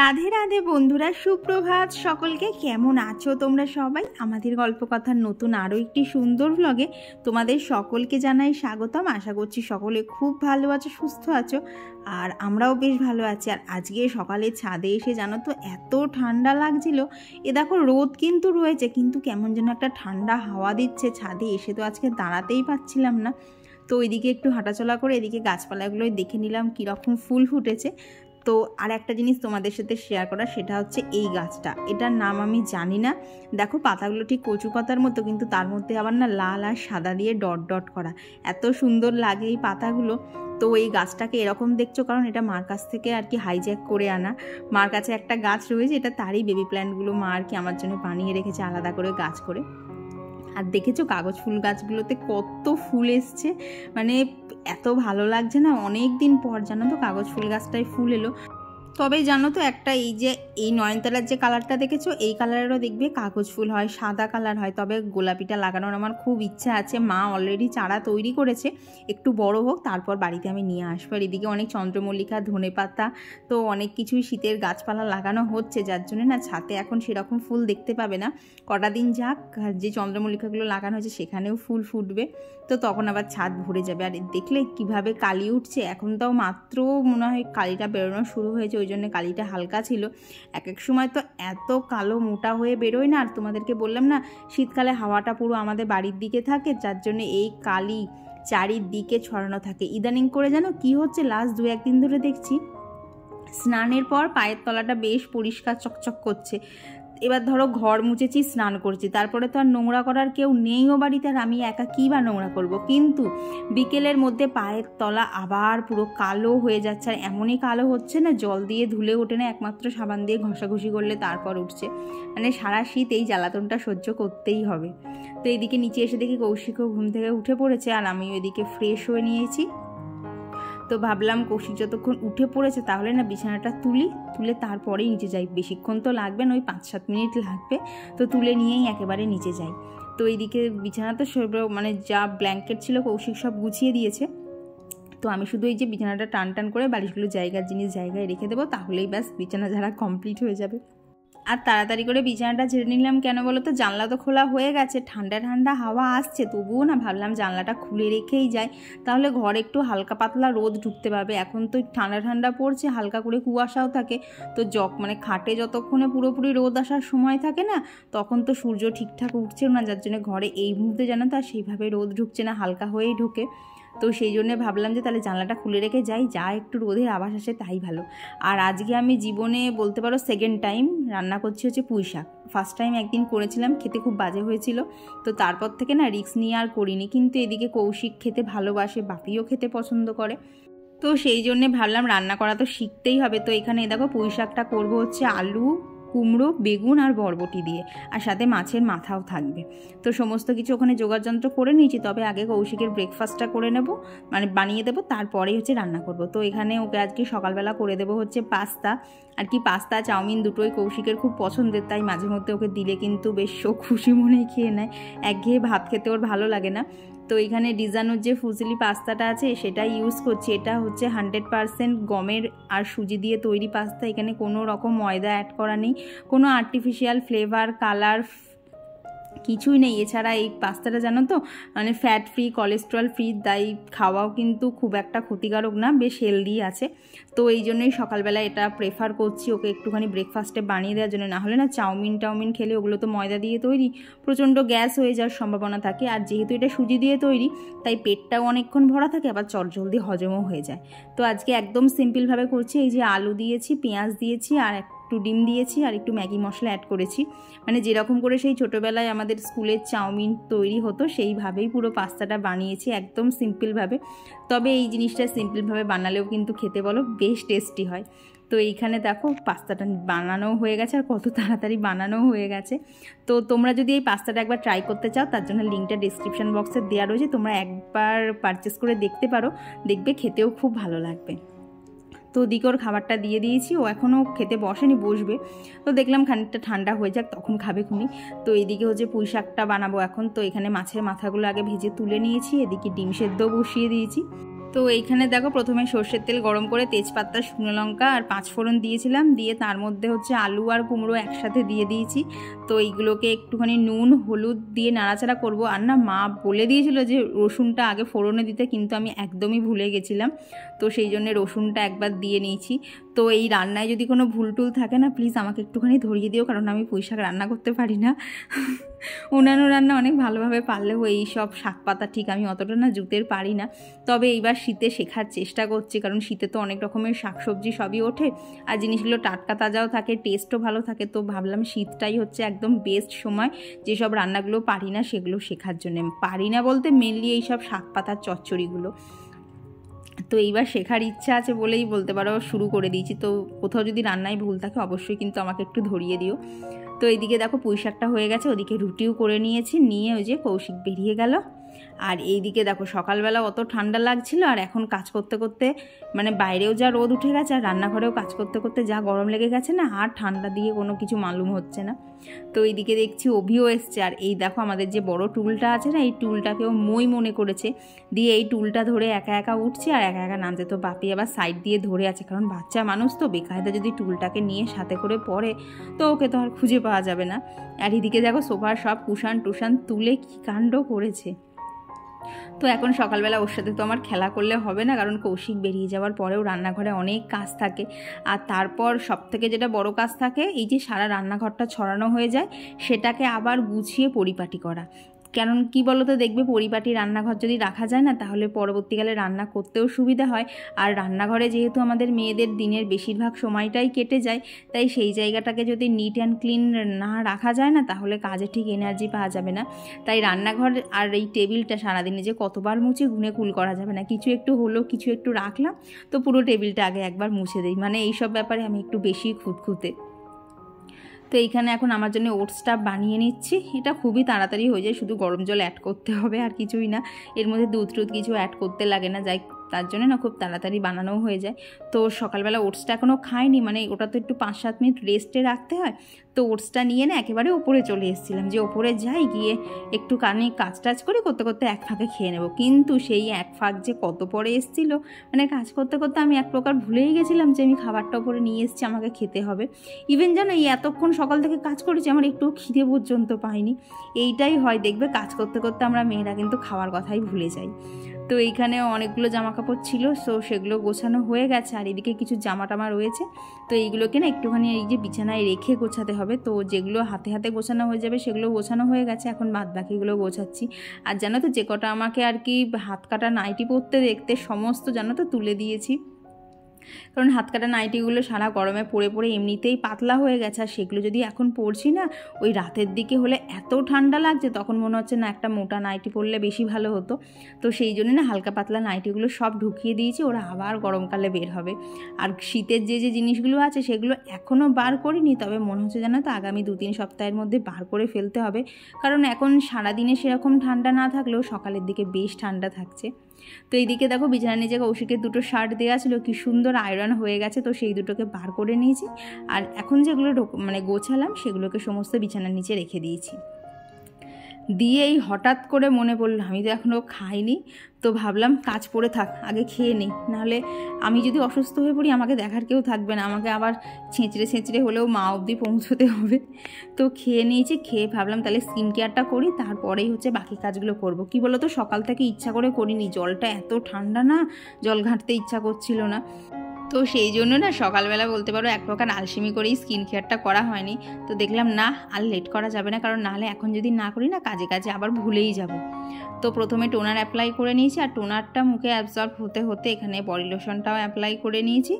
রাধে রাধে বন্ধুরা, সুপ্রভাত সকলকে। কেমন আছো তোমরা সবাই? আমাদের গল্পকথার নতুন আরও একটি সুন্দর ব্লগে তোমাদের সকলকে জানাই স্বাগতম। আশা করছি সকলে খুব ভালো আছো, সুস্থ আছো, আর আমরাও বেশ ভালো আছি। আর আজকে সকালে ছাদে এসে জানো তো এত ঠান্ডা লাগছিল। এ দেখো রোদ কিন্তু রয়েছে, কিন্তু কেমন যেন একটা ঠান্ডা হাওয়া দিচ্ছে। ছাদে এসে তো আজকে দাঁড়াতেই পারছিলাম না। তো ওইদিকে একটু হাঁটাচলা করে এদিকে গাছপালাগুলোই দেখে নিলাম কীরকম ফুল ফুটেছে। তো আর একটা জিনিস তোমাদের সাথে শেয়ার করা, সেটা হচ্ছে এই গাছটা, এটার নাম আমি জানি না। দেখো পাতাগুলো ঠিক কচু পাতার মতো, কিন্তু তার মধ্যে আবার না লাল আর সাদা দিয়ে ডট ডট করা, এত সুন্দর লাগে এই পাতাগুলো। তো এই গাছটাকে এরকম দেখছো কারণ এটা মার কাছ থেকে আর কি হাইজ্যাক করে আনা। মার কাছে একটা গাছ রয়েছে, এটা তারই বেবি প্ল্যান্টগুলো মা আর কি আমার জন্য বানিয়ে রেখেছে আলাদা করে গাছ করে। আর দেখেছো কাগজ ফুল গাছগুলোতে কত ফুল এসছে, মানে এত ভালো লাগছে না। অনেক দিন পর জানো তো কাগজ ফুল গাছটায় ফুল এলো। তবে জানো তো একটা, এই যে এই নয়নতারার যে কালারটা দেখেছো, এই কালারেরও দেখবে কাগজ ফুল হয়, সাদা কালার হয়। তবে গোলাপিটা লাগানোর আমার খুব ইচ্ছা আছে। মা অলরেডি চারা তৈরি করেছে, একটু বড় হোক তারপর বাড়িতে আমি নিয়ে আসবো। আর এদিকে অনেক চন্দ্রমল্লিকা, ধনেপাতা, তো অনেক কিছুই শীতের গাছপালা লাগানো হচ্ছে, যার জন্য না ছাদে এখন সেরকম ফুল দেখতে পাবে না। কটা দিন যাক, যে চন্দ্রমল্লিকাগুলো লাগানো হয়েছে সেখানেও ফুল ফুটবে, তো তখন আবার ছাদ ভরে যাবে। আর দেখলে কিভাবে কালি উঠছে, এখন তাও মাত্র মনে হয় কালিটা বেরোনো শুরু হয়েছে, ওই জন্য কালিটা হালকা ছিল। এক এক সময় তো এত কালো মোটা হয়ে বেরোয় না। আর তোমাদেরকে বললাম না শীতকালে হাওয়াটা পুরো আমাদের বাড়ির দিকে থাকে, যার জন্য এই কালি চারিদিকে ছড়ানো থাকে। ইদানিং করে জানো কি হচ্ছে, লাস্ট 2-1 দিন ধরে দেখছি স্নানের পর পায়ের তলাটা বেশ পরিষ্কার চকচক করছে। এবার ধরো ঘর মুছেছি, স্নান করছি, তারপরে তো আর নোংরা করার কেউ নেইও বাড়িতে, আর আমি একা কী বা নোংরা করব। কিন্তু বিকেলের মধ্যে পায়ের তলা আবার পুরো কালো হয়ে যাচ্ছে। আর এমনই কালো হচ্ছে না, জল দিয়ে ধুলে ওঠে না, একমাত্র সাবান দিয়ে ঘষাঘষি করলে তারপর উঠছে। মানে সারা শীত এই জ্বালাতনটা সহ্য করতেই হবে। তো এইদিকে নিচে এসে দেখি কৌশিকও ঘুম থেকে উঠে পড়েছে, আর আমি ওইদিকে ফ্রেশ হয়ে নিয়েছি। তো ভাবলাম কৌশিক যতক্ষণ উঠে পড়েছে তাহলে না বিছানাটা তুলে তারপরেই নিচে যাই। বেশিক্ষণ তো লাগবে না, ওই 5-7 মিনিট লাগবে। তো তুলে নিয়েই একেবারে নিচে যাই। তো এইদিকে বিছানা তো মানে যা ব্ল্যাঙ্কেট ছিল কৌশিক সব গুছিয়ে দিয়েছে। তো আমি শুধু এই যে বিছানাটা টান করে বালিশগুলো জিনিস জায়গায় রেখে দেবো, তাহলেই ব্যাস বিছানা ঝাড়া কমপ্লিট হয়ে যাবে। আর তাড়াতাড়ি করে বিছানাটা ঝেড়ে নিলাম। কেন বলো তো, জানলা তো খোলা হয়ে গেছে, ঠান্ডা ঠান্ডা হাওয়া আসছে, তবুও না ভাবলাম জানলাটা খুলে রেখেই যাই, তাহলে ঘরে একটু হালকা পাতলা রোদ ঢুকতে পারবে। এখন তো ঠান্ডা ঠান্ডা পড়ছে, হালকা করে কুয়াশাও থাকে। তো মানে খাটে যতক্ষণে পুরোপুরি রোদ আসার সময় থাকে না, তখন তো সূর্য ঠিকঠাক উঠছেও না, যার জন্য ঘরে এই মুহূর্তে জানো তো আর সেইভাবে রোদ ঢুকছে না, হালকা হয়েই ঢোকে। তো সেই জন্য ভাবলাম যে তাহলে জানলাটা খুলে রেখে যাই, যা একটু রোদের আভাস আসে তাই ভালো। আর আজকে আমি জীবনে বলতে পারো সেকেন্ড টাইম রান্না করছি হচ্ছে পুঁই শাক। ফার্স্ট টাইম একদিন করেছিলাম, খেতে খুব বাজে হয়েছিল। তো তারপর থেকে না রিস্ক নিয়ে আর করিনি। কিন্তু এদিকে কৌশিক খেতে ভালোবাসে, বাপিও খেতে পছন্দ করে, তো সেই জন্যে ভাবলাম রান্না করা তো শিখতেই হবে। তো এখানে দেখো পুঁই শাকটা করবো হচ্ছে আলু, কুমড়ো, বেগুন আর বরবটি দিয়ে, আর সাথে মাছের মাথাও থাকবে। তো সমস্ত কিছু ওখানে জোগাড়যন্ত্র করে নিয়েছি। তবে আগে কৌশিকের ব্রেকফাস্টটা করে নেব, মানে বানিয়ে দেবো, তারপরেই হচ্ছে রান্না করব। তো এখানে ওকে আজকে সকালবেলা করে দেবো হচ্ছে পাস্তা, আর কি পাস্তা চাউমিন দুটোই কৌশিকের খুব পছন্দের, তাই মাঝে মধ্যে ওকে দিলে কিন্তু বেশ খুশি মনেই খেয়ে নেয়। একঘেয়ে ভাত খেতে ওর ভালো লাগে না। তো এখানে ডিজানোর যে ফুজিলি পাস্তাটা আছে সেটাই ইউজ করছি। এটা হচ্ছে 100% গমের আর সুজি দিয়ে তৈরি পাস্তা। এখানে কোনো রকম ময়দা অ্যাড করা নেই, কোনো আর্টিফিশিয়াল ফ্লেভার, কালার কিছুই নেই। এছাড়া এই পাস্তাটা জানো তো মানে ফ্যাট ফ্রি, কোলেস্ট্রল ফ্রি, তাই খাওয়াও কিন্তু খুব একটা ক্ষতিকারক না, বেশ হেলদি আছে। তো এই জন্যই সকালবেলা এটা প্রেফার করছি ওকে একটুখানি ব্রেকফাস্টে বানিয়ে দেওয়ার জন্য। না হলে না চাউমিন খেলে, ওগুলো তো ময়দা দিয়ে তৈরি, প্রচণ্ড গ্যাস হয়ে যাওয়ার সম্ভাবনা থাকে। আর যেহেতু এটা সুজি দিয়ে তৈরি, তাই পেটটাও অনেকক্ষণ ভরা থাকে, আবার চটজলদি হজমও হয়ে যায়। তো আজকে একদম সিম্পলভাবে করছি। এই যে আলু দিয়েছি, পেঁয়াজ দিয়েছি, আর একটু ডিম দিয়েছি, আর একটু ম্যাগি মশলা অ্যাড করেছি। মানে যেরকম করে সেই ছোটোবেলায় আমাদের স্কুলের চাউমিন তৈরি হতো সেইভাবেই পুরো পাস্তাটা বানিয়েছি, একদম সিম্পলভাবে। তবে এই জিনিসটা সিম্পলভাবে বানালেও কিন্তু খেতে বলো বেশ টেস্টি হয়। তো এইখানে দেখো পাস্তাটা বানানো হয়ে গেছে, আর কত তাড়াতাড়ি বানানো হয়ে গেছে। তো তোমরা যদি এই পাস্তাটা একবার ট্রাই করতে চাও, তার জন্য লিঙ্কটা ডিসক্রিপশান বক্সে দেওয়া রয়েছে, তোমরা একবার পারচেস করে দেখতে পারো, দেখবে খেতেও খুব ভালো লাগবে। তো ওদিকে ওর খাবারটা দিয়ে দিয়েছি, ও এখনও খেতে বসেনি, বসবে। তো দেখলাম খানিকটা ঠান্ডা হয়ে যাক, তখন খাবে খুনি। তো এদিকে হচ্ছে পুঁই শাকটা বানাবো এখন। তো এখানে মাছের মাথাগুলো আগে ভেজে তুলে নিয়েছি, এদিকে ডিম সেদ্ধ বসিয়ে দিয়েছি। তো এইখানে দেখো প্রথমে সর্ষের তেল গরম করে তেজপাতা, শুকনো লঙ্কা আর 5 ফোড়ন দিয়েছিলাম, দিয়ে তার মধ্যে হচ্ছে আলু আর কুমড়ো একসাথে দিয়ে দিয়েছি। তো এইগুলোকে একটুখানি নুন হলুদ দিয়ে নাড়াচাড়া করব। আর না মা বলে দিয়েছিল যে রসুনটা আগে ফোড়নে দিতে, কিন্তু আমি একদমই ভুলে গেছিলাম, তো সেই জন্য রসুনটা একবার দিয়ে নিয়েছি। তো এই রান্নায় যদি কোনো ভুল টুল থাকে না প্লিজ আমাকে একটুখানি ধরিয়ে দিও, কারণ আমি পুঁই শাক রান্না করতে পারি না। অন্যান্য রান্না অনেক ভালোভাবে পারলেও এই সব শাক পাতা ঠিক আমি অতটা না জুতের পারি না। তবে এইবার শীতে শেখার চেষ্টা করছি, কারণ শীতে তো অনেক রকমের শাকসবজি সবই ওঠে আর জিনিসগুলো টাটকা তাজাও থাকে, টেস্টও ভালো থাকে। তো ভাবলাম শীতটাই হচ্ছে একদম বেস্ট সময় যেসব রান্নাগুলো পারি না সেগুলো শেখার জন্য। পারি না বলতে মেনলি এইসব শাক পাতার চচ্চড়িগুলো। তো এইবার শেখার ইচ্ছা আছে বলেই বলতে পারো শুরু করে দিয়েছি। তো কোথাও যদি রান্নায় ভুল থাকে অবশ্যই কিন্তু আমাকে একটু ধরিয়ে দিও। তো এইদিকে দেখো পুঁই শাকটা হয়ে গেছে, ওদিকে রুটিও করে নিয়েছি, নিয়ে ওই যে কৌশিক বেরিয়ে গেল। আর এইদিকে দেখো সকালবেলা অত ঠান্ডা লাগছিল, আর এখন কাজ করতে করতে মানে বাইরেও যা রোদ উঠে গেছে আর রান্নাঘরেও কাজ করতে করতে যা গরম লেগে গেছে না, আর ঠান্ডা দিয়ে কোনো কিছু মালুম হচ্ছে না। তো এইদিকে দেখছি অভিও এসছে, আর এই দেখো আমাদের যে বড় টুলটা আছে না, এই টুলটাকেও মই মনে করেছে, দিয়ে এই টুলটা ধরে একা একা উঠছে আর একা একা নামছে। তো বাপি আবার সাইড দিয়ে ধরে আছে, কারণ বাচ্চা মানুষ তো বেকায়দা যদি টুলটাকে নিয়ে সাথে করে পড়ে তো ওকে তো আর খুঁজে পাওয়া যাবে না। আর এদিকে দেখো সোফার সব কুশান টুশান তুলে কী কাণ্ড করেছে। তো এখন সকালবেলা ওর সাথে তো আমার খেলা করলে হবে না, কারণ কৌশিক বেরিয়ে যাওয়ার পরেও রান্নাঘরে অনেক কাজ থাকে। আর তারপর সবথেকে যেটা বড় কাজ থাকে, এই যে সারা রান্নাঘরটা ছড়ানো হয়ে যায় সেটাকে আবার গুছিয়ে পরিপাটি করা। কারণ কি বলতো, দেখবে পরিপাটি রান্নাঘর যদি রাখা যায় না তাহলে পরবর্তীকালে রান্না করতেও সুবিধা হয়। আর রান্নাঘরে যেহেতু আমাদের মেয়েদের দিনের বেশিরভাগ সময়টাই কেটে যায়, তাই সেই জায়গাটাকে যদি নিট অ্যান্ড ক্লিন না রাখা যায় না তাহলে কাজে ঠিক এনার্জি পাওয়া যাবে না। তাই রান্নাঘর আর এই টেবিলটা সারাদিনে যে কতবার মুছে গুনে কুল করা যাবে না, কিছু একটু হলো কিছু একটু রাখলাম তো পুরো টেবিলটা আগে একবার মুছে দিই, মানে এইসব ব্যাপারে আমি একটু বেশি খুঁতখুঁতে। তো এইখানে এখন আমার জন্য ওটসটা বানিয়ে নিচ্ছি, এটা খুবই তাড়াতাড়ি হয়ে যায়, শুধু গরম জল অ্যাড করতে হবে আর কিছুই না, এর মধ্যে দুধ টুধ কিছু অ্যাড করতে লাগে না, যাই তার জন্য না খুব তাড়াতাড়ি বানানোও হয়ে যায়। তো সকালবেলা ওটসটা এখনও খাইনি, মানে ওটা তো একটু 5-7 মিনিট রেস্টে রাখতে হয়। তো ওটসটা নিয়ে না একেবারে ওপরে চলে এসেছিলাম, যে ওপরে যাই গিয়ে একটু কাজ টাজ করে করতে করতে এক ফাঁকে খেয়ে নেব। কিন্তু সেই এক ফাঁক যে কত পরে এসেছিল, মানে কাজ করতে করতে আমি এক প্রকার ভুলেই গেছিলাম যে আমি খাবারটা ওপরে নিয়ে এসেছি, আমাকে খেতে হবে। ইভেন জানো এই এতক্ষণ সকাল থেকে কাজ করেছি আমার একটু খিদে পর্যন্ত পাইনি। এইটাই হয়, দেখবে কাজ করতে করতে আমরা মেয়েরা কিন্তু খাওয়ার কথাই ভুলে যাই। তো এইখানে অনেকগুলো জামা কাপড় ছিল, সো সেগুলো গোছানো হয়ে গেছে। আর এদিকে কিছু জামা টামা রয়েছে, তো এইগুলোকে না একটুখানি এই যে বিছানায় রেখে গোছাতে হবে। তো যেগুলো হাতে হাতে গোছানো হয়ে যাবে সেগুলো গোছানো হয়ে গেছে, এখন বাদ বাকিগুলো গোছাচ্ছি। আর জানো তো যে কটা আমাকে আর কি হাত কাটা নাইটি পরতে দেখতে সমস্ত জানো তো তুলে দিয়েছি, কারণ হাত কাটা নাইটিগুলো সারা গরমে পরে পরে এমনিতেই পাতলা হয়ে গেছে। আর সেগুলো যদি এখন পরছি না, ওই রাতের দিকে হলে এত ঠান্ডা লাগছে তখন মনে হচ্ছে না একটা মোটা নাইটি পরলে বেশি ভালো হতো। তো সেই জন্য না হালকা পাতলা নাইটিগুলো সব ঢুকিয়ে দিয়েছি, ওরা আবার গরমকালে বের হবে। আর শীতের যে যে জিনিসগুলো আছে সেগুলো এখনও বার করিনি, তবে মনে হচ্ছে জানো তো আগামী 2-3 সপ্তাহের মধ্যে বার করে ফেলতে হবে, কারণ এখন সারাদিনে সেরকম ঠান্ডা না থাকলেও সকালের দিকে বেশ ঠান্ডা থাকছে। তো এইদিকে দেখো বিছানার নিচে কৌশিকের দুটো শার্ট দেওয়া ছিল, কি সুন্দর আয়রন হয়ে গেছে, তো সেই দুটোকে বার করে নিয়েছি। আর এখন যেগুলো মানে গোছালাম সেগুলোকে সমস্ত বিছানার নিচে রেখে দিয়েছি। দিয়ে এই হঠাৎ করে মনে পড়লো আমি তো এখনও খাইনি, তো ভাবলাম কাজ পড়ে থাক আগে খেয়ে নিই, নাহলে আমি যদি অসুস্থ হয়ে পড়ি আমাকে দেখার কেউ থাকবে না, আমাকে আবার ছেঁচড়ে ছেঁচড়ে হলেও মা অবধি পৌঁছতে হবে। তো খেয়ে নিয়েছি, খেয়ে ভাবলাম তাহলে স্কিন কেয়ারটা করি, তারপরেই হচ্ছে বাকি কাজগুলো করব। কি বলো তো সকাল থেকে ইচ্ছা করে করিনি, জলটা এত ঠান্ডা না, জল ঘাঁটতে ইচ্ছা করছিল না। তো সেই জন্য না সকালবেলা বলতে পারো এক প্রকার আলসেমি করেই স্কিন কেয়ারটা করা হয়নি। তো দেখলাম না আর লেট করা যাবে না, কারণ নাহলে এখন যদি না করি না কাজে কাজে আবার ভুলেই যাব। তো প্রথমে টোনার অ্যাপ্লাই করে নিয়েছি, আর টোনারটা মুখে অ্যাবজর্ব হতে হতে এখানে বডি লোশনটাও অ্যাপ্লাই করে নিয়েছি।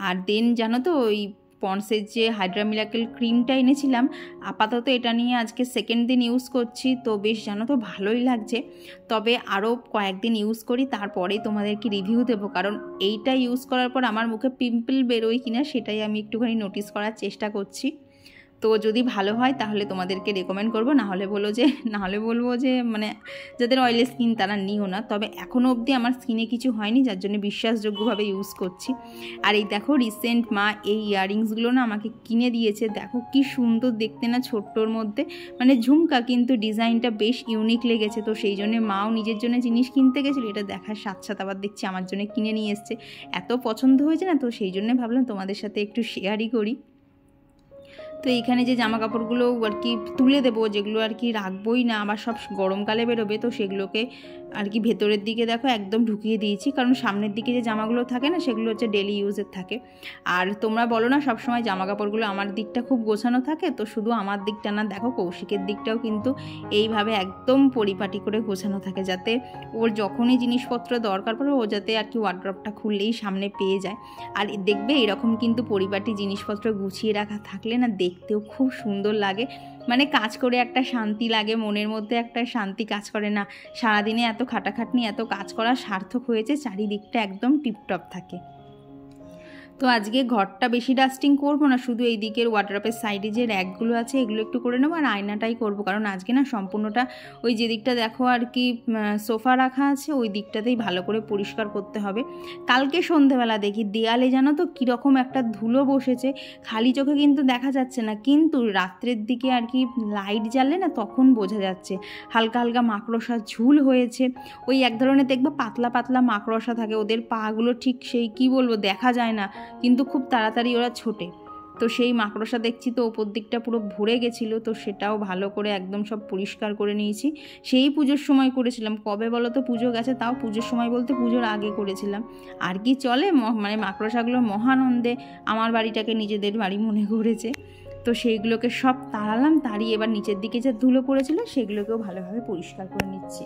আর দেন জানো তো ওই পন্ডসের যে হাইড্রা মিরাকেল ক্রিমটা এনেছিলাম, আপাতত এটা নিয়ে আজকে সেকেন্ড দিন ইউজ করছি, তো বেশ জানো তো ভালোই লাগছে। তবে আরও কয়েকদিন ইউজ করি তারপরেই তোমাদেরকে রিভিউ দেবো, কারণ এইটা ইউজ করার পর আমার মুখে পিম্পল বেরোয় কিনা সেটাই আমি একটুখানি নোটিস করার চেষ্টা করছি। তো যদি ভালো হয় তাহলে তোমাদেরকে রেকমেন্ড করবো, নাহলে বলবো যে মানে যাদের অয়েলি স্কিন তারা নিও না। তবে এখনও অবধি আমার স্কিনে কিছু হয়নি, যার জন্য বিশ্বাসযোগ্যভাবে ইউজ করছি। আর এই দেখো রিসেন্ট মা এই ইয়াররিংসগুলো না আমাকে কিনে দিয়েছে। দেখো কি সুন্দর দেখতে না, ছোট্টর মধ্যে মানে ঝুমকা, কিন্তু ডিজাইনটা বেশ ইউনিক লেগেছে। তো সেই জন্য মাও নিজের জন্য জিনিস কিনতে গেছিলো, এটা দেখার সাথে সাথে আবার দেখছি আমার জন্য কিনে নিয়ে এসছে। এত পছন্দ হয়েছে না, তো সেই জন্য ভাবলাম তোমাদের সাথে একটু শেয়ারই করি। তো এইখানে যে জামা কাপড়গুলো আর কি তুলে দেবো, যেগুলো আর কি রাখবোই না, আবার সব গরমকালে বেরোবে, তো সেগুলোকে আর কি ভেতরের দিকে দেখো একদম ঢুকিয়ে দিয়েছি, কারণ সামনের দিকে যে জামাগুলো থাকে না সেগুলো হচ্ছে ডেলি ইউজের থাকে। আর তোমরা বলো না সবসময় জামা কাপড়গুলো আমার দিকটা খুব গোছানো থাকে, তো শুধু আমার দিকটা না, দেখো কৌশিকের দিকটাও কিন্তু এইভাবে একদম পরিপাটি করে গোছানো থাকে, যাতে ওর যখনই জিনিসপত্র দরকার পড়ে ও যাতে আর কি ওয়ার্ড্রপটা খুললেই সামনে পেয়ে যায়। আর দেখবে এরকম কিন্তু পরিপাটি জিনিসপত্র গুছিয়ে রাখা থাকলে না দেখতেও খুব সুন্দর লাগে, মানে কাজ করে একটা শান্তি লাগে, মনের মধ্যে একটা শান্তি কাজ করে না, সারাদিনে এত খাটাখাটনি এত কাজ করা সার্থক হয়েছে, চারিদিকটা একদম টিপটপ থাকে। তো আজকে ঘরটা বেশি ডাস্টিং করবো না, শুধু এই দিকের ওয়ার্ড্রপের সাইডে যে র্যাকগুলো আছে এগুলো একটু করে নেবো, আর আয়নাটাই করবো, কারণ আজকে না সম্পূর্ণটা ওই যে দিকটা দেখো আর কি সোফা রাখা আছে ওই দিকটাতেই ভালো করে পরিষ্কার করতে হবে। কালকে সন্ধেবেলা দেখি দেয়ালে জানো তো কীরকম একটা ধুলো বসেছে, খালি চোখে কিন্তু দেখা যাচ্ছে না, কিন্তু রাত্রের দিকে আর কি লাইট জ্বালে না তখন বোঝা যাচ্ছে হালকা হালকা মাকড়সা ঝুল হয়েছে। ওই এক ধরনের দেখবে পাতলা পাতলা মাকড়সা থাকে, ওদের পাগুলো ঠিক সেই কি বলবো দেখা যায় না, কিন্তু খুব তাড়াতাড়ি ওরা ছোটে। তো সেই মাকড়সা দেখছি তো ওপর দিকটা পুরো ভরে গেছিলো, তো সেটাও ভালো করে একদম সব পরিষ্কার করে নিয়েছি। সেই পুজোর সময় করেছিলাম, কবে বলো তো পুজো গেছে, তাও পুজোর সময় বলতে পুজোর আগে করেছিলাম। আর কি চলে মানে মাকড়সাগুলো মহানন্দে আমার বাড়িটাকে নিজেদের বাড়ি মনে করেছে, তো সেইগুলোকে সব তাড়ালাম, তাড়িয়ে এবার নিচের দিকে যে ধুলো পড়েছিল সেগুলোকেও ভালোভাবে পরিষ্কার করে নিচ্ছি।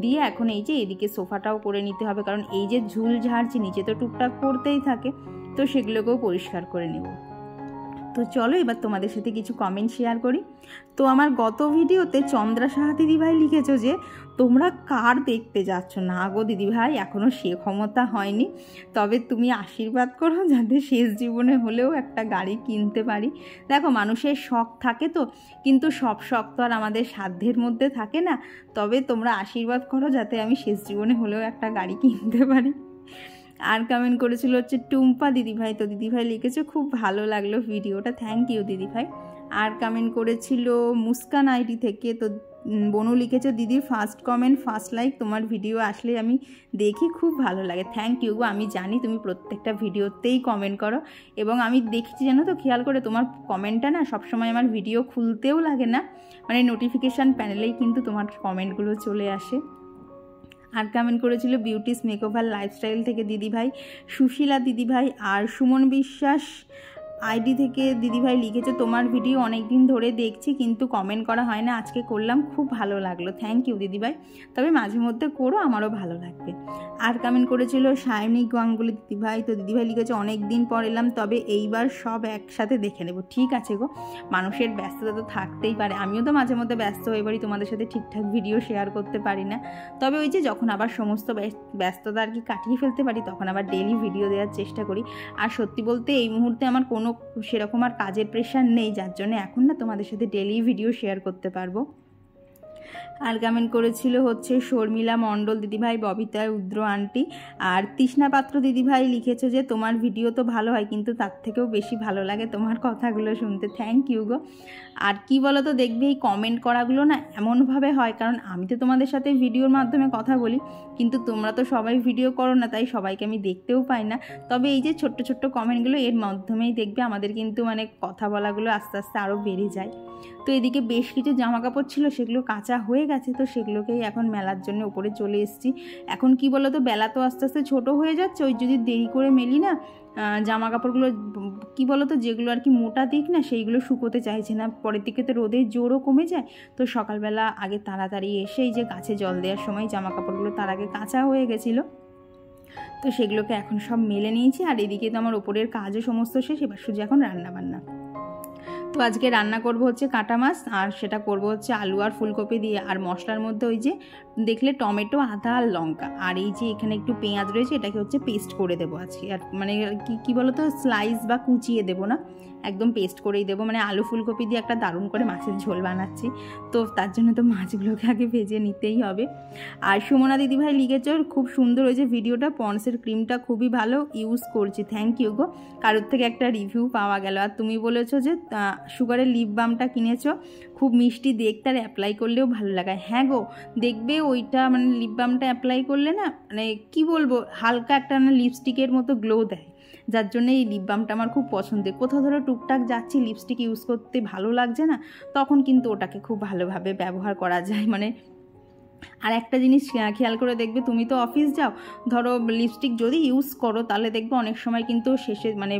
দিয়ে এখন এই যে এদিকে সোফাটাও করে নিতে হবে, কারণ এই যে ঝুল ঝাড়ছি নিচে তো টুকটাক পড়তেই থাকে, তো সেগুলোকেও পরিষ্কার করে নেব। তো চলো এবার তোমাদের সাথে কিছু কমেন্ট শেয়ার করি। তো আমার গত ভিডিওতে চন্দ্রা সাহা দিদিভাই লিখেছো যে তোমরা কার দেখতে যাচ্ছ, না গো দিদিভাই এখনও সে ক্ষমতা হয়নি, তবে তুমি আশীর্বাদ করো যাতে শেষ জীবনে হলেও একটা গাড়ি কিনতে পারি। দেখো মানুষের শখ থাকে তো, কিন্তু সব শখ তো আর আমাদের সাধ্যের মধ্যে থাকে না, তবে তোমরা আশীর্বাদ করো যাতে আমি শেষ জীবনে হলেও একটা গাড়ি কিনতে পারি। আর কমেন্ট করেছিল হচ্ছে টুম্পা দিদিভাই, তো দিদিভাই লিখেছে খুব ভালো লাগলো ভিডিওটা, থ্যাংক ইউ দিদিভাই। আর কমেন্ট করেছিল মুস্কান আইডি থেকে, তো বনু লিখেছে দিদি ফার্স্ট কমেন্ট ফার্স্ট লাইক, তোমার ভিডিও আসলে আমি দেখি খুব ভালো লাগে, থ্যাংক ইউ গো। আমি জানি তুমি প্রত্যেকটা ভিডিওতেই কমেন্ট করো, এবং আমি দেখছি জানো তো খেয়াল করে তোমার কমেন্টটা না সবসময় আমার ভিডিও খুলতেও লাগে না, মানে নোটিফিকেশান প্যানেলেই কিন্তু তোমার কমেন্টগুলো চলে আসে। আর কমেন্ট করেছিল বিউটিস মেকওভার লাইফস্টাইল থেকে দিদিভাই, সুশীলা দিদিভাই। আর সুমন বিশ্বাস আইডি থেকে দিদিভাই লিখেছে তোমার ভিডিও অনেক দিন ধরে দেখছি কিন্তু কমেন্ট করা হয় না, আজকে করলাম খুব ভালো লাগলো, থ্যাংক ইউ দিদিভাই, তবে মাঝে মধ্যে করো আমারও ভালো লাগবে। আর কমেন্ট করেছিল সায়নী গাঙ্গুলি দিদিভাই, তো দিদিভাই লিখেছে অনেক দিন পর এলাম, তবে এইবার সব একসাথে দেখে নেব। ঠিক আছে গো, মানুষের ব্যস্ততা তো থাকতেই পারে, আমিও তো মাঝে মধ্যে ব্যস্ত হয়ে পারি, তোমাদের সাথে ঠিকঠাক ভিডিও শেয়ার করতে পারি না, তবে ওই যে যখন আবার সমস্ত ব্যস্ততা আর কি কাটিয়ে ফেলতে পারি তখন আবার ডেইলি ভিডিও দেওয়ার চেষ্টা করি। আর সত্যি বলতে এই মুহূর্তে আমার কোনো সেরকম আর কাজের প্রেশার নেই, যার জন্য এখন না তোমাদের সাথে ডেইলি ভিডিও শেয়ার করতে পারবো। আর কমেন্ট করেছিল হচ্ছে শর্মিলা মণ্ডল দিদিভাই, ববিতা উদ্র আন্টি। আর তৃষ্ণা পাত্র দিদিভাই লিখেছে যে তোমার ভিডিও তো ভালো হয় কিন্তু তার থেকেও বেশি ভালো লাগে তোমার কথাগুলো শুনতে, থ্যাংক ইউ গো। আর কি বলো তো দেখবে এই কমেন্ট করাগুলো না এমনভাবে হয়, কারণ আমি তো তোমাদের সাথে ভিডিওর মাধ্যমে কথা বলি, কিন্তু তোমরা তো সবাই ভিডিও করো না, তাই সবাইকে আমি দেখতেও পাই না, তবে এই যে ছোট্ট ছোট্ট কমেন্টগুলো এর মাধ্যমেই দেখবে আমাদের কিন্তু মানে কথা বলাগুলো আস্তে আস্তে আরও বেড়ে যায়। তো এদিকে বেশ কিছু জামা কাপড় ছিল সেগুলো কাঁচা হয়ে গেছে, তো সেগুলোকেই এখন মেলার জন্য উপরে চলে এসেছি। এখন কি বলো তো বেলা তো আস্তে আস্তে ছোটো হয়ে যাচ্ছে, ওই যদি দেরি করে মেলি না জামা কাপড়গুলো কি বলো তো যেগুলো আর কি মোটা দিক না সেইগুলো শুকোতে চাইছে না, পরের দিকে তো রোদের জোরও কমে যায়, তো সকালবেলা আগে তাড়াতাড়ি এসে এই যে গাছে জল দেওয়ার সময় জামা কাপড়গুলো তার আগে কাঁচা হয়ে গেছিলো, তো সেগুলোকে এখন সব মেলে নিয়েছি। আর এদিকে তো আমার ওপরের কাজও সমস্ত শেষ, এবার শুধু এখন রান্নাবান্না। তো তো আজকে রান্না করব হচ্ছে কাটা মাছ, আর সেটা করব হচ্ছে আলু আর ফুলকপি দিয়ে। আর মশলার মধ্যে ওই যে দেখলে টমেটো, আদা আর লঙ্কা, আর এই যে এখানে একটু পেঁয়াজ রয়েছে, এটাকে হচ্ছে পেস্ট করে দেবো আজকে। আর মানে কি বলো তো, স্লাইস বা কুচিয়ে দেবো না, একদম পেস্ট করেই দেবো। মানে আলু ফুলকপি দিয়ে একটা দারুণ করে মাছের ঝোল বানাচ্ছি, তো তার জন্য তো মাছগুলোকে আগে ভেজে নিতেই হবে। আর সুমনা দিদিভাই লিখেছ খুব সুন্দর হয়েছে ভিডিওটা, পন্ডসের ক্রিমটা খুবই ভালো, ইউজ করছি। থ্যাংক ইউ গো, কারোর থেকে একটা রিভিউ পাওয়া গেল। আর তুমি বলেছো যে সুগারের লিপ বামটা কিনেছো, খুব মিষ্টি দেখতে, আর অ্যাপ্লাই করলেও ভালো লাগায়। হ্যাঁ গো, দেখবে ওইটা মানে লিপ বামটা অ্যাপ্লাই করলে না, মানে কি বলবো, হালকা একটা না লিপস্টিকের মতো গ্লো দেয়, যার জন্য এই লিপ বামটা আমার খুব পছন্দের। কোথাও ধরো টুকটাক যাচ্ছি, লিপস্টিক ইউজ করতে ভালো লাগছে না, তখন কিন্তু ওটাকে খুব ভালোভাবে ব্যবহার করা যায়। মানে আর একটা জিনিস খেয়াল করে দেখবে, তুমি তো অফিস যাও, ধরো লিপস্টিক যদি ইউজ করো, তাহলে দেখবে অনেক সময় কিন্তু শেষে মানে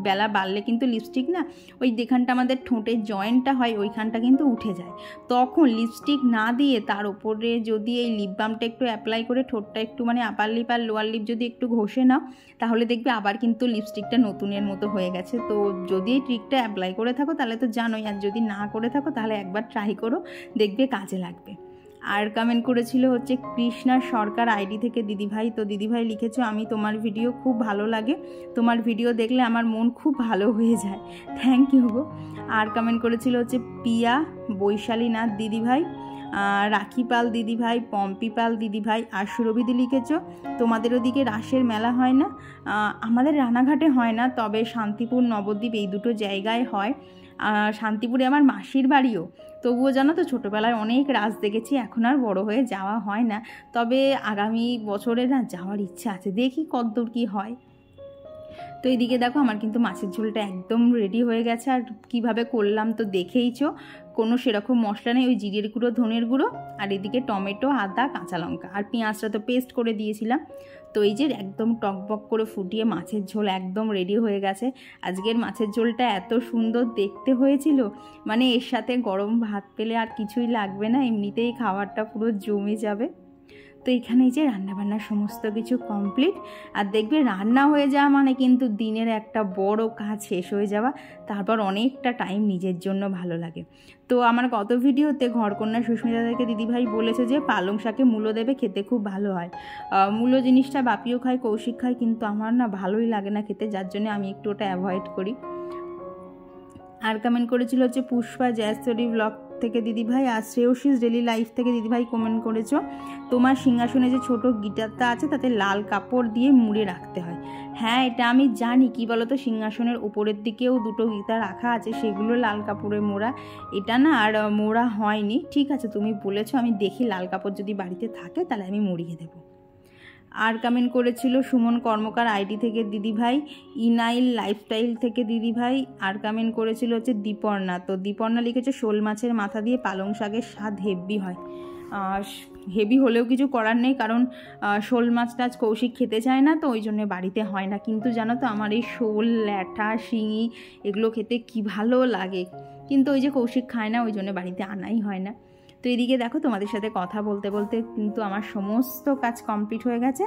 বেলা বাড়লে কিন্তু লিপস্টিক না, ওই যেখানটা আমাদের ঠোঁটের জয়েন্টটা হয় ওইখানটা কিন্তু উঠে যায়। তখন লিপস্টিক না দিয়ে তার উপরে যদি এই লিপ বামটা একটু অ্যাপ্লাই করে ঠোঁটটা একটু মানে আপার লিপ আর লোয়ার লিপ যদি একটু ঘষে নাও, তাহলে দেখবে আবার কিন্তু লিপস্টিকটা নতুনের মতো হয়ে গেছে। তো যদি এই ট্রিকটা অ্যাপ্লাই করে থাকো তাহলে তো জানোই, আর যদি না করে থাকো তাহলে একবার ট্রাই করো, দেখবে কাজে লাগবে। আর কমেন্ট করেছিল হচ্ছে কৃষ্ণা সরকার আইডি থেকে দিদিভাই। তো দিদিভাই লিখেছো, আমি তোমার ভিডিও খুব ভালো লাগে, তোমার ভিডিও দেখলে আমার মন খুব ভালো হয়ে যায়। থ্যাংক ইউ গো। আর কমেন্ট করেছিল হচ্ছে পিয়া বৈশালীনাথ দিদিভাই, রাখি পাল দিদিভাই, পম্পি পাল দিদিভাই। আর সুরভিদি লিখেছো, তোমাদের ওদিকে রাসের মেলা হয় না? আমাদের রানাঘাটে হয় না, তবে শান্তিপুর, নবদ্বীপ এই দুটো জায়গায় হয়। শান্তিপুরে আমার মাসির বাড়িও, তবুও জানো তো ছোটোবেলায় অনেক রাস দেখেছি, এখন আর বড় হয়ে যাওয়া হয় না। তবে আগামী বছরে না যাওয়ার ইচ্ছা আছে, দেখি কতদূর কী হয়। তো এইদিকে দেখো আমার কিন্তু মাছের ঝোলটা একদম রেডি হয়ে গেছে। আর কিভাবে করলাম তো দেখেইছো, কোনো সেরকম মশলা নেই, ওই জিরের গুঁড়ো, ধনের গুঁড়ো, আর এদিকে টমেটো, আদা, কাঁচা লঙ্কা, আর পেঁয়াজটা তো পেস্ট করে দিয়েছিলাম। তো এই যে একদম টকবক করে ফুটিয়ে মাছের ঝোল একদম রেডি হয়ে গেছে। আজকের মাছের ঝোলটা এত সুন্দর দেখতে হয়েছিল, মানে এর সাথে গরম ভাত পেলে আর কিছুই লাগবে না, এমনিতেই খাবারটা পুরো জমে যাবে। তো এখানে এই যে রান্নাবান্নার সমস্ত কিছু কমপ্লিট। আর দেখবে রান্না হয়ে যাওয়া মানে কিন্তু দিনের একটা বড় কাজ শেষ হয়ে যাওয়া, তারপর অনেকটা টাইম নিজের জন্য ভালো লাগে। তো আমার গত ভিডিওতে ঘরকন্যা সুস্মিতা থেকে দিদিভাই বলেছে যে পালং শাকে মূলো দেবে, খেতে খুব ভালো হয়। মূলো জিনিসটা বাপিও খায়, কৌশিক খায়, কিন্তু আমার না ভালোই লাগে না খেতে, যার জন্য আমি একটু ওটা অ্যাভয়েড করি। আর কমেন্ট করেছিল হচ্ছে পুষ্পা জয়স্তরী ব্লগ থেকে দিদিভাই। আর শ্রেয়সীস ডেলি লাইফ থেকে দিদিভাই কমেন্ট করেছো, তোমার সিংহাসনে যে ছোট গিটারটা আছে তাতে লাল কাপড় দিয়ে মুড়ে রাখতে হয়। হ্যাঁ, এটা আমি জানি। কি বলো তো, সিংহাসনের উপরের দিকেও দুটো গিটার রাখা আছে, সেগুলো লাল কাপড়ে মোড়া, এটা না আর মোড়া হয়নি। ঠিক আছে, তুমি বলেছো, আমি দেখি লাল কাপড় যদি বাড়িতে থাকে তাহলে আমি মুড়িয়ে দেবো। আর কমেন্ট করেছিল সুমন কর্মকার আইডি থেকে দিদিভাই, ইনাইল লাইফস্টাইল থেকে দিদিভাই। আর কমেন্ট করেছিল হচ্ছে দীপর্ণা। তো দীপর্ণা লিখেছে শোল মাছের মাথা দিয়ে পালং শাকের স্বাদ হেভি হয়। হেভি হলেও কিছু করার নেই, কারণ শোল মাছটা আজ কৌশিক খেতে চায় না, তো ওই জন্য বাড়িতে হয় না। কিন্তু জানো তো আমার এই শোল, ল্যাঠা, শিঙি এগুলো খেতে কি ভালো লাগে, কিন্তু ওই যে কৌশিক খায় না, ওই জন্য বাড়িতে আনাই হয় না। তো এদিকে দেখো তোমাদের সাথে কথা বলতে বলতে কিন্তু আমার সমস্ত কাজ কমপ্লিট হয়ে গেছে।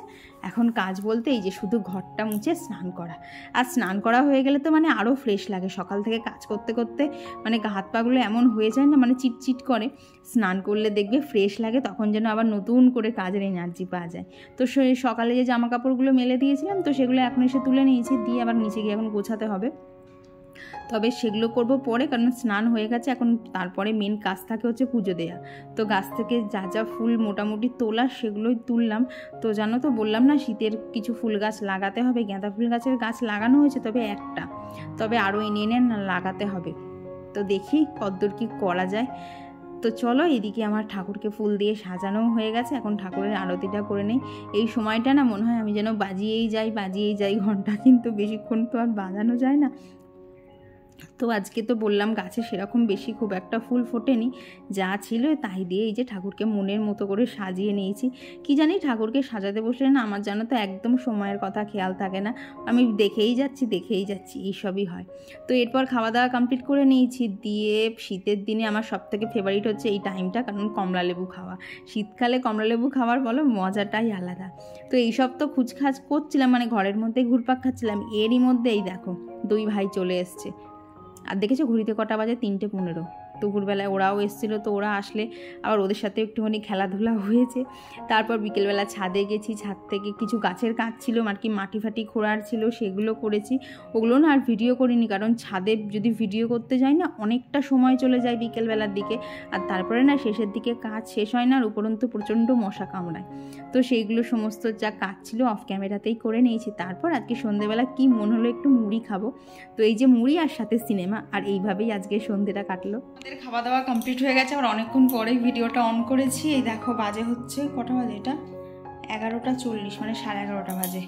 এখন কাজ বলতে এই যে শুধু ঘরটা মুছে স্নান করা। আর স্নান করা হয়ে গেলে তো মানে আরও ফ্রেশ লাগে, সকাল থেকে কাজ করতে করতে মানে হাত পাগুলো এমন হয়ে যায় না, মানে চিটচিট করে। স্নান করলে দেখবে ফ্রেশ লাগে, তখন যেন আবার নতুন করে কাজের এনার্জি পাওয়া যায়। তো সেই সকালে যে জামা কাপড়গুলো মেলে দিয়েছিলাম, তো সেগুলো এখন এসে তুলে নিয়েছি, দিয়ে আবার নিচে গিয়ে এখন গোছাতে হবে। তবে সেগুলো করব পরে, কারণ স্নান হয়ে গেছে। এখন তারপরে মেন কাজ থাকে হচ্ছে পুজো দেওয়া। তো গাছ থেকে যা যা ফুল মোটামুটি তোলা সেগুলোই তুললাম। তো জানো তো, বললাম না শীতের কিছু ফুল গাছ লাগাতে হবে, গাঁদা ফুল গাছের গাছ লাগানো হয়েছে তবে একটা, তবে আরও এনে এনে লাগাতে হবে। তো দেখি কতদূর কি করা যায়। তো চলো, এদিকে আমার ঠাকুরকে ফুল দিয়ে সাজানো হয়ে গেছে, এখন ঠাকুরের আরতিটা করে নেই। এই সময়টা না মনে হয় আমি যেন বাজিয়েই যাই ঘন্টা, কিন্তু বেশিক্ষণ তো আর বাজানো যায় না। তো আজকে তো বললাম গাছে সেরকম বেশি খুব একটা ফুল ফোটেনি, যা ছিল তাই দিয়ে এই যে ঠাকুরকে মনের মতো করে সাজিয়ে নিয়েছি। কি জানি, ঠাকুরকে সাজাতে বসলে না আমার জানো তো একদম সময়ের কথা খেয়াল থাকে না, আমি দেখেই যাচ্ছি এইসবই হয়। তো এরপর খাওয়া দাওয়া কমপ্লিট করে নিয়েছি, দিয়ে শীতের দিনে আমার সবথেকে ফেভারিট হচ্ছে এই টাইমটা, কারণ কমলা লেবু খাওয়া। শীতকালে কমলা লেবু খাওয়ার বলো মজাটাই আলাদা। তো এইসব তো খুচখাচ করছিলাম, মানে ঘরের মধ্যে ঘুরপাক খাচ্ছিলাম, এরই মধ্যে এই দেখো দুই ভাই চলে এসছে। আর দেখেছো ঘড়িতে কটা বাজে? 3:15। দুপুরবেলায় ওরাও এসেছিলো, তো ওরা আসলে আবার ওদের সাথে একটুখানি খেলাধুলা হয়েছে। তারপর বিকেলবেলা ছাদে গেছি, ছাদ থেকে কিছু গাছের কাজ ছিল আর কি, মাটি ফাটি খোঁড়ার ছিল, সেগুলো করেছি। ওগুলো না আর ভিডিও করিনি, কারণ ছাদে যদি ভিডিও করতে যাই না অনেকটা সময় চলে যায় বিকেলবেলার দিকে, আর তারপরে না শেষের দিকে কাজ শেষ হয় না, আর উপরন্তু প্রচণ্ড মশা কামড়ায়। তো সেইগুলো সমস্ত যা কাজ ছিল অফ ক্যামেরাতেই করে নিয়েছি। তারপর আজকে সন্ধ্যেবেলা কি মন হলো একটু মুড়ি খাবো, তো এই যে মুড়ি আর সাথে সিনেমা, আর এইভাবেই আজকে সন্ধ্যেটা কাটলো। আমাদের খাওয়া দাওয়া কমপ্লিট হয়ে গেছে, আর অনেকক্ষণ পরে ভিডিওটা অন করেছি। এই দেখো বাজে হচ্ছে কটা বাজে, এটা 11:40, মানে 11:30 বাজে।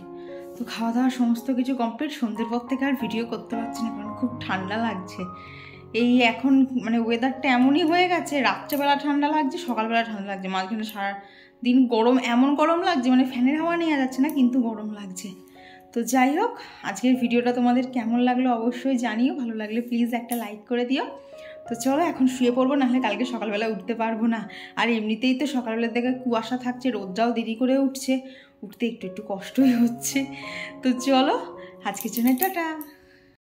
তো খাওয়া দাওয়া সমস্ত কিছু কমপ্লিট। সন্ধ্যের পর থেকে আর ভিডিও করতে পারছি না, কারণ খুব ঠান্ডা লাগছে। এই এখন মানে ওয়েদারটা এমনই হয়ে গেছে, রাত্রেবেলা ঠান্ডা লাগছে, সকালবেলা ঠান্ডা লাগছে, মাঝখানে সারাদিন গরম, এমন গরম লাগছে মানে ফ্যানের হাওয়া নেওয়া যাচ্ছে না, কিন্তু গরম লাগছে। তো যাই হোক, আজকের ভিডিওটা তোমাদের কেমন লাগলো অবশ্যই জানিও, ভালো লাগলে প্লিজ একটা লাইক করে দিও। তো চলো এখন শুয়ে পড়বো, নাহলে কালকে সকালবেলা উঠতে পারবো না। আর এমনিতেই তো সকালবেলার দিকে কুয়াশা থাকছে, রোদটাও দেরি করে উঠছে, উঠতে একটু একটু কষ্টই হচ্ছে। তো চলো আজকের জন্য টাটা।